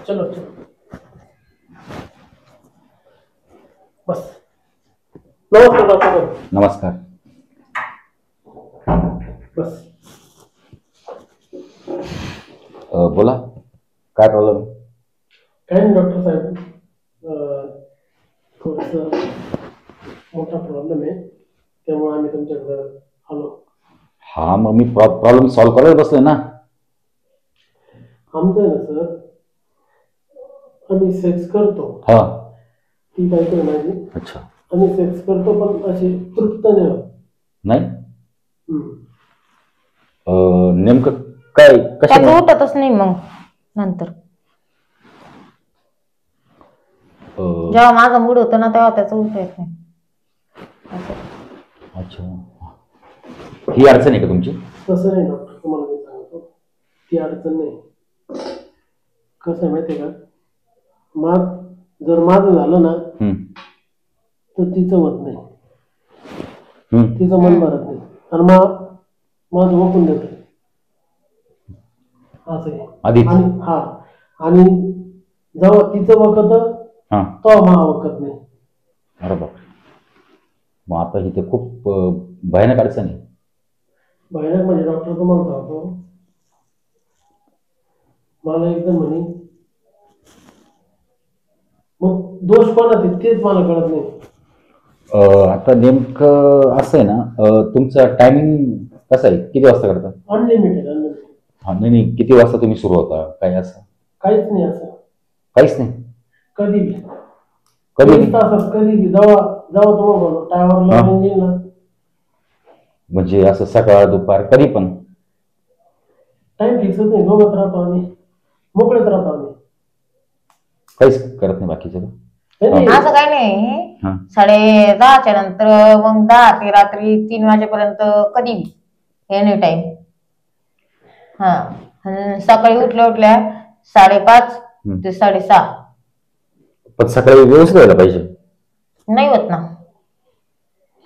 चलो चलो बस. नमस्कार डॉक्टर. नमस्कार. बस. बोला काय प्रॉब्लेम? काय नाही डॉक्टर साहेब, थोडस मोठा प्रॉब्लेम आहे, त्यामुळे आम्ही तुमच्याकडे आलो. हा मग मी प्रॉब्लेम सॉल्व्ह करायला बसलोय ना. आमचं आहे ना सर, आम्ही सेक्स करतो. हा. ती बायको आहे माझी. अच्छा. आम्ही सेक्स करतो पण अशी तृप्त नाही होत. नाही. नेमकं काय त्याचं उठतच नाही मग नंतर. जेव्हा माझा मूड होतो ना तेव्हा त्याचं उठ येत नाही. अच्छा, ही अडचण आहे का तुमची? तसं नाही डॉक्टर, तुम्हाला मी सांगतो, ती अडचण नाही. कसं आहे माहिती आहे का, जर माझं झालं ना तर तिचं होत नाही, तिचं मन भरत नाही आणि माझं वकून देत असं आहे. आणि जेव्हा तिचं वखत तेव्हा मा वखत नाही. अरे बापरे, मग आता इथे खूप भयानक अडचण आहे. भयानक म्हणजे डॉक्टर तुम्हाला सांगतो, मला एकदम म्हणे मग दोष कोणाचे तेच मला कळत नाही. आता नेमकं असं आहे ना, तुमचं टायमिंग कसं आहे, किती वाजता करता? अनलिमिटेड. हा नाही, किती वाजता तुम्ही सुरू होता काय असं? काहीच नाही असं. काहीच नाही. कधी तासात कधी जेव्हा तुम्हाला टायमर येईल ना. म्हणजे असं सकाळ दुपार कधी पण? टाइम फिक्सच नाही, दोघंच राहतो आम्ही, मोकळेच राहतो आम्ही, काहीच करत नाही बाकीचं? असं काही नाही. 10:30च्या नंतर मग 10 ते रात्री 3 वाजेपर्यंत कधी एनी टाइम. हा, सकाळी उठल्या 5:30 ते 6:30. पण सकाळी व्यवस्थित व्हायला पाहिजे. नाही होत ना,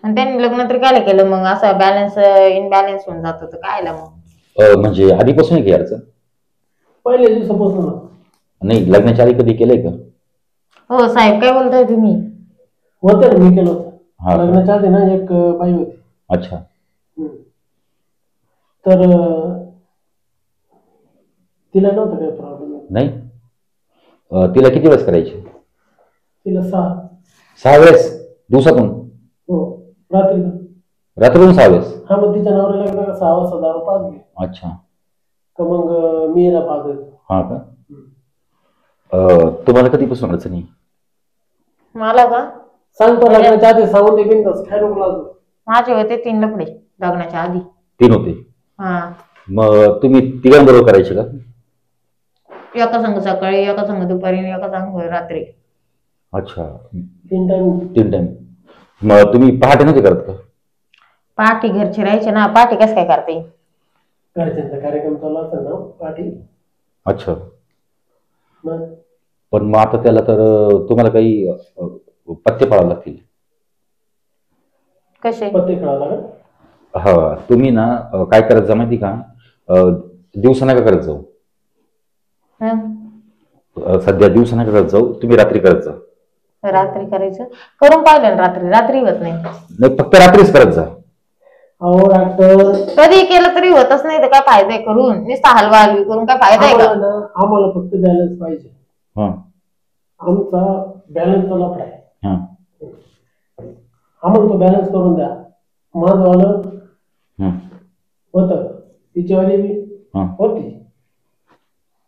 आणि त्यांनी लग्न तरी काय केलं मग, असं बॅलन्स इनबॅलन्स होऊन जात होतं कायला मग. म्हणजे आधीपासून आहे की अडचण? पहिल्या दिवसापासून. नाही, लग्नाच्या आधी कधी केलंय का? हो साहेब, काय बोलताय तुम्ही? होते ना, मी केलं होतं लग्नाच्या आधी ना, एक बाई होती. अच्छा. तर तिला नव्हतं काही प्रॉब्लेम. नाही. तिला किती वेळेस करायची? तिला 6 वेळेस दिवसातून? हो, रात्रीतून 6 वेळेस? हा, मग तिच्या नवऱ्याला एकदा 6 वाजता दारू पाजली. अच्छा. तर मग मी याला पाजायचो. हा का? तुम्हाला कधीपासून अडचण आहे? मला का सांगतो, लग्नाच्या आधी सांगून ते बिनधास्त काय नको लागू. माझे होते 3 लफडे लग्नाच्या आधी. 3 होते? हा. मग तुम्ही तिघांबरोबर करायचे का? एका संघ सकाळी, एका संघ दुपारी, एका संघ रात्री. अच्छा. 3 टाइम. मग तुम्ही पहाटे नव्हते करत का? पाठी घरचे राहायचे ना, पाठी कसं काय करता येईल? घरच्यांचा कार्यक्रम चालू असेल ना पाठी. अच्छा. पण मग आता त्याला तर तुम्हाला काही पत्ते पाळावे लागतील. कसे पत्ते खेळावं लागेल? हा, तुम्ही ना काय करत जा माहिती का, दिवसा नका करत जाऊ. सध्या दिवसा नका करत जाऊ, तुम्ही रात्री करत जा. रात्री करायचं? करून पाहिलं ना, रात्री होत नाही. फक्त रात्रीच करत जा. अहो डॉक्टर, कधी केलं तरी होतच नाही, तर काय फायदा आहे करून? नुसता हलवा हलवी करून काय फायदा आहे का? आम्हाला फक्त बॅलन्स पाहिजे. आमचा बॅलन्सचा लफडा आहे. आम्हाला तो बॅलन्स करून द्या. माझं वालं होतं, तिच्यावाली बी होती,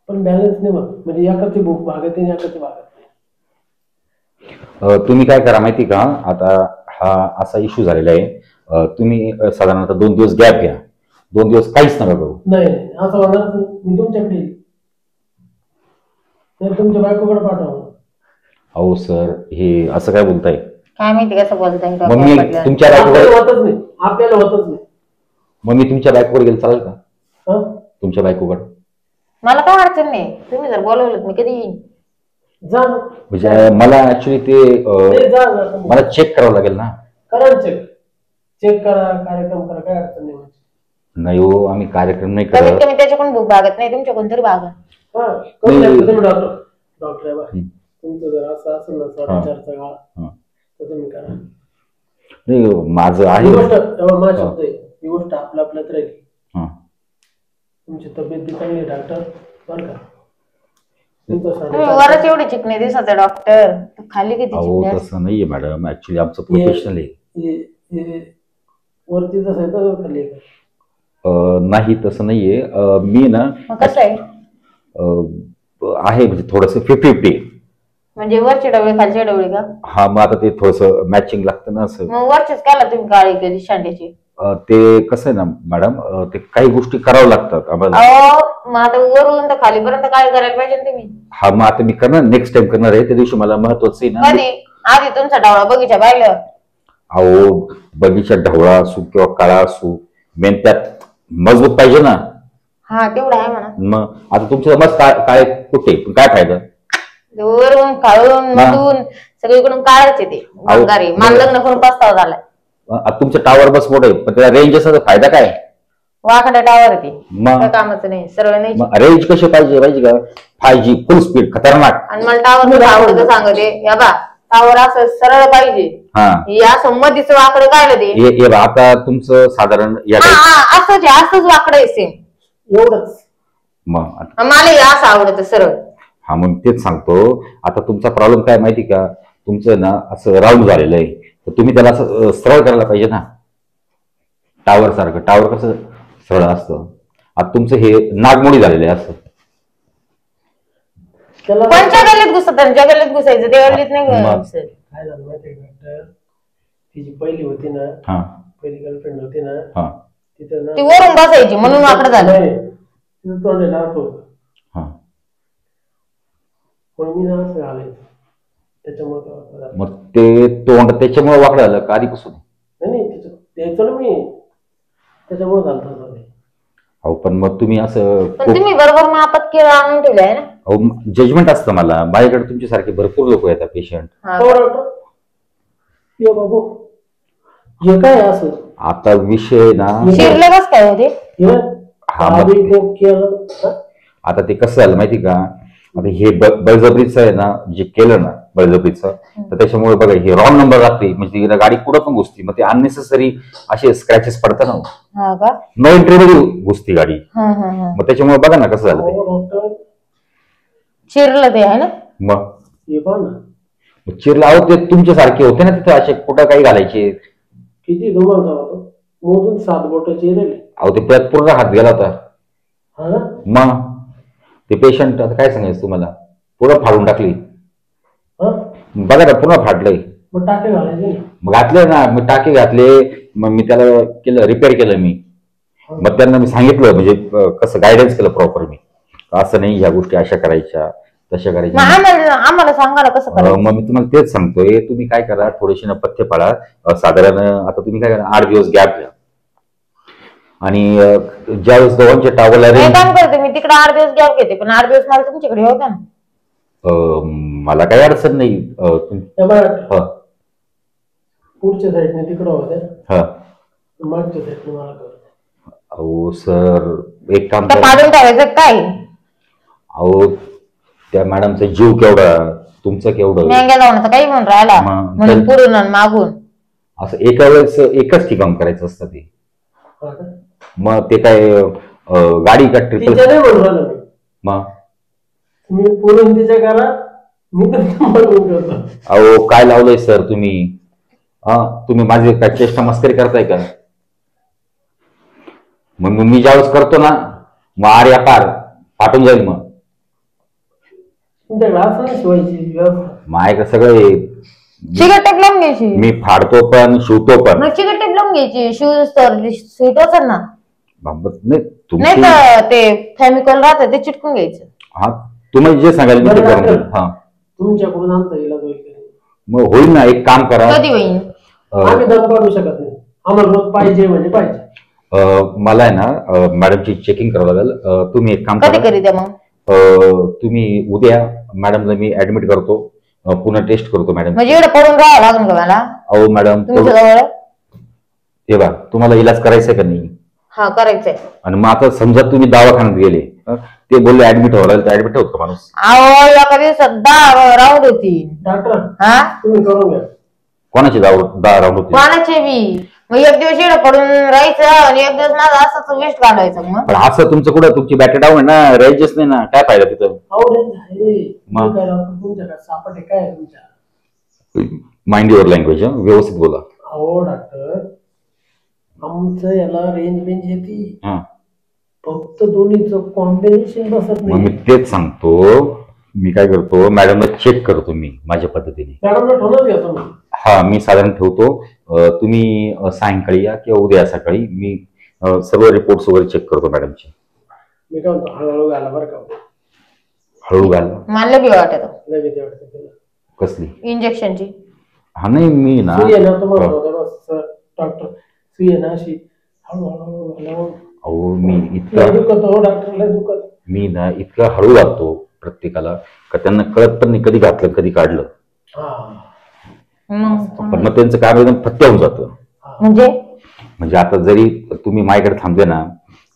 पण बॅलन्स नाही होत. म्हणजे एकाची भूक भागत नाही, एकाची भागत नाही. तुम्ही काय करा माहिती का, आता हा असा इश्यू झालेला आहे, तुम्ही साधारणतः 2 दिवस गॅप घ्या. 2 दिवस काहीच नका करू. नाही, असं होणार. मी तुमच्याकडे तुमच्या बायकोकडे पाठवा. अहो सर, हे असं काय बोलताय? काय माहिती कसं बोलताय? मग मी तुमच्या बायकोकडे होतच नाही, आपल्याला होतच नाही. मग मी तुमच्या बायकोकडे गेलं चालेल का? तुमच्या बायकोकडे मला काय अडचण नाही, तुम्ही जर बोलवलं मी कधी येईन. जा. म्हणजे मला ऍक्च्युली ते मला चेक करावं लागेल ना. करा चेक करा, कार्यक्रम करा, काय अडचण नाही. नाही हो, आम्ही कार्यक्रम नाही कमीत करत. कमी त्याच्याकडून भूक भागत नाही, तुमच्याकडून तरी भागा. हा करू शकता तुम्ही डॉक्टर आहे बा. तुमचं जर असं असेल ना 4:30चा काळ तर तुम्ही करा. नाही माझं आहे ही गोष्ट तेव्हा माझा शब्द आहे, ही गोष्ट आपल्यात राहील. तुमची तब्येत बी चांगली आहे डॉक्टर बरं का. वरच एवढी चिकणी दिसत डॉक्टर, खाली किती चिकणी? तसं नाहीये मॅडम, ऍक्च्युली आमचं प्रोफेशनल आहे. वरती तसं आहे तर खाली नाही तसं नाहीये. मी ना कसं आहे म्हणजे थोडस 50-50. म्हणजे वरचे डबळे खालचे डबळे का? हा मग आता ते थोडस मॅचिंग लागतं ना असं. मग वरचेच काला तुम्ही काळी केली शांड्याची? ते कसं आहे ना मॅडम, ते काही गोष्टी करावं लागतात आम्हाला. मग आता वरून तर खालीपर्यंत काय करायला पाहिजे तुम्ही? हा मग आता मी करणार, नेक्स्ट टाइम करणार आहे. त्या दिवशी मला महत्वाचं आहे ना. कधी? आधी तुमचा ढवळा बगीचा पाहिलं? अहो बगीचा ढवळा असू किंवा काळा असू, मेन त्यात मजबूत पाहिजे ना. हा तेवढं आहे म्हणा. मग आता तुमचं मस्त काळे कुठे, पण काय फायदा? वरून काढून मधून सगळीकडून काढायच ते मला लग्न करून पस्तावा झालाय. तुमचं टावर बस मोठे पण त्याला रेंज असा फायदा काय? वाकडा टावर ते कामाचं नाही, सरळ नाही. रेंज कशी पाहिजे का? 5G फुल स्पीड खतरनाक. आणि मला टावर आवडतं सांगते या बा, टावर असं सरळ पाहिजे. या संमतीच वाकडं काढलं ते. आता तुमचं साधारण असंच वाकडं आहे सेम एवढंच. मग मला हे असं आवडतं सरळ. हा मग तेच सांगतो. आता तुमचा प्रॉब्लेम काय माहिती का, तुमचं ना असं राऊंड झालेलं आहे, तर तुम्ही त्याला असं सरळ करायला पाहिजे ना. टावर सारखं, टावर कसं सरळ असतं, आता तुमचं हे नागमोडी झालेलं आहे असं. कोणत्या गल्लीत घुसत? ज्या गल्लीत घुसायचं त्या गल्लीत नाही. काय झालं माहितीये डॉक्टर, तिची पहिली होती ना, पहिली गर्लफ्रेंड होती ना, तिथं ती वरून बसायची म्हणून वाकडं झालं. तिथं तोंड लावत होतं. मग मी असं घालायचं त्याच्यामुळे. मग ते तोंड त्याच्यामुळे वाकडं झालं का आधीपासून? नाही द्यायचं ना मी, त्याच्यामुळे घालतो. अहो पण मग तुम्ही असं तुम्ही बरोबर मापात केलं आणून ठेवलंय ना. अहो जजमेंट असतं मला, माझ्याकडे तुमच्यासारखे भरपूर लोक येतात पेशंट. बाबू हे काय असं आता विषय ना शिरले कस काय होते? आता ते कसं झालं माहिती का, आता हे बळजबरीचं आहे ना, जे केलं ना बळजबरीचं, तर त्याच्यामुळे बघा हे रॉंग नंबर लागते, म्हणजे गाडी कुठं पण घुसती, मग ते अननेसेसरी असे स्क्रॅचेस पडतात ना, नो एंट्री मध्ये घुसती गाडी. मग त्याच्यामुळे बघा ना कसं झालं ते. चिरलं ते आहे ना. मग चिरलं, अहो ते तुमच्यासारखे होते ना तिथे, असे कुठं काही घालायचे. किती मोजून 7 बोट चिरले. अहो ते त्यात पूर्ण हात गेला होता. मग ते पेशंट आता काय सांगायचं तुम्हाला, पूर्ण फाडून टाकली. बघा ना पूर्ण फाडलंय. मग टाके घालायचे, मग घातले ना, मग टाके घातले. मग मी त्याला केलं, रिपेअर केलं मी. मग त्यांना मी सांगितलं, म्हणजे कसं गायडन्स केलं प्रॉपर मी, असं नाही ह्या गोष्टी अशा करायच्या तशा करायच्या. आम्हाला सांगा ना कसं करायचं. मग मी तुम्हाला तेच सांगतोय, तुम्ही काय करा, थोडेसे ना पथ्य पाळा. साधारण आता तुम्ही काय करा, 8 दिवस गॅप घ्या. आणि ज्यावेळेस दोघांच्या टावरला काम करते मी तिकडे 8 दिवस गॅप घेते, पण 8 दिवस मला तुमच्याकडे होता ना. मला काही अडचण नाही. पुढच्या साईडने तिकडं होत्या, मागच्या साईडने मला कर. अहो सर एक काम काढून ठेवायचं काय? अहो त्या मॅडमचा जीव केवढा, तुमचं केवढं, काही म्हणून राहिला म्हणून पुढून मागून असं एका वेळेस एकच ठिकाण करायचं असतं ते. मग ते काय गाडी का ट्रिपल? मग तुम्ही पुढून तिच्या करा, मी तर अहो काय लावलंय सर तुम्ही? तुम्ही माझी काय चेष्टा मस्करी करताय का? मग मी ज्यावेळेस करतो ना, मग आर्या पार पाठवून जाईल. मग माय का सगळे चिकट टेप लावून घ्यायची, मी फाडतो पण शिवतो पण. मग चिकट टेप लावून घ्यायची, स्वीट असेल ना. नाही तर ते फेमिकॉल राहतं ते चिटकून घ्यायचं. हा तुम्हाला जे सांगाल मी ते करून देईल. तुमच्याकडून आणता येईल मग होईल ना. एक काम करा, कधी होईल? आम्ही दम पाडू शकत नाही, आम्हाला रोज पाहिजे म्हणजे पाहिजे. मला आहे ना मॅडमची चेकिंग करावं लागेल. तुम्ही एक काम कधी करी द्या मग. तुम्ही उद्या मॅडमला मी ऍडमिट करतो, पुन्हा टेस्ट करतो मॅडम. म्हणजे एवढं पडून राहावं लागेल का मला? अहो मॅडम तुमच्या जवळ हे बघा, तुम्हाला इलाज करायचा का नाही? हा करायचंय. आणि मग आता समजा तुम्ही दवाखान्यात गेले, ते बोलले ऍडमिट व्हायला, तर ऍडमिट होत का माणूस? अहो एका दिवसात 10 राऊंड होती. डॉक्टर हा तुम्ही करून घ्या. कोणाची 10 राऊंड होते? कोणाचे बी. मग एक दिवस इकडे पडून राहायचं आणि एक दिवस माझं असंच वेस्ट घालवायचं. मग पण असं तुमचं कुठं, तुमची बॅटरी डाऊन आहे ना, राहायचीच नाही ना, काय फायदा तिथं? मग काय डॉक्टर तुमच्याकडे सापडे काय आहे तुमच्या? माइंड युअर लँग्वेज, व्यवस्थित बोला. हो डॉक्टर, आमचं याला रेंज येते, हा फक्त दोन्हीचं कॉम्बिनेशन बसत मग मी नाही. तेच सांगतो, मी काय करतो, मॅडमला चेक करतो मी माझ्या पद्धतीने. मॅडमला ठेवूनच घ्या तुम्ही. हा मी साधारण ठेवतो. तुम्ही सायंकाळी या किंवा उद्या सकाळी, मी सर्व रिपोर्ट्स वगैरे चेक करतो मॅडमचे. मी काय म्हणतो, हळूहळू घाला बरं का. हळू घाल. मला बी वाटत लगेच वाटतं त्याला. कसली? इंजेक्शनची. हा नाही मी ना, सुई आहे ना तुम्हाला बस डॉक्टर, सुई आहे ना अशी हळूहळू घाला. अहो मी लय इतकं दुखत हो डॉक्टर, लय दुखत. मी ना इतकं हळू घालतो प्रत्येकाला का त्यांना कळत पण नाही कधी घातलं कधी काढलं. पण मग त्यांचं काम एकदम फत्या होऊन जातं. म्हणजे आता जरी तुम्ही माझ्याकडे थांबले ना,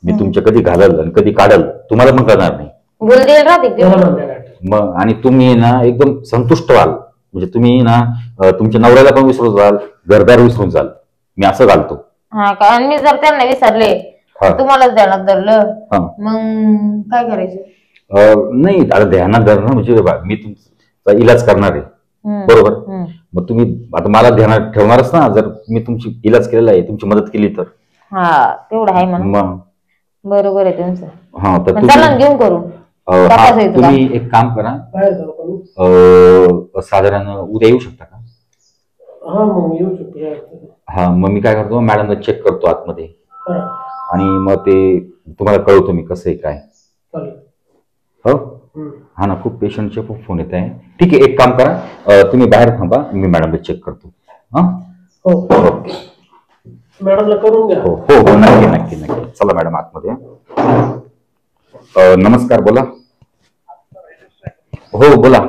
मी तुमच्या कधी घालल आणि कधी काढल तुम्हाला पण कळणार नाही. बोलदेल राहते मग आणि तुम्ही ना एकदम संतुष्ट व्हाल, म्हणजे तुम्ही ना तुमच्या नवऱ्याला पण विसरून जाल, घरदार विसरून जाल. मी असं घालतो. हा का? आणि मी जर त्यांना विसरले, तुम्हालाच ध्यानात धरलं, मग काय करायचं? नाही आता ध्यानात धरणं म्हणजे मी तुमचा इलाज करणार आहे, बरोबर? मग तुम्ही आता मला ध्यानात ठेवणारच ना, जर मी तुमची इलाज केलेला आहे, तुमची मदत केली तर. हा तेवढं आहे म्हणून. मग बरोबर आहे तुमचं. हा तर चला घेऊन करू. तुम्ही एक काम करा, बाहेर जाऊ का? साधारण उद्या येऊ शकता का? हा मग येऊ शकतो. हा मग मी काय करतो, मॅडमला चेक करतो आतमध्ये करा. आणि मग ते तुम्हाला कळवतो मी कसं आहे काय. चालेल. हो हा ना, खूप पेशंटचे खूप फोन येत आहे. ठीक आहे, एक काम करा, तुम्ही बाहेर थांबा, मी मॅडमला चेक करतो. हा हो मॅडमला करून घ्या. हो हो हो नक्की नक्की नक्की. चला मॅडम आतमध्ये. नमस्कार, बोला. हो बोला.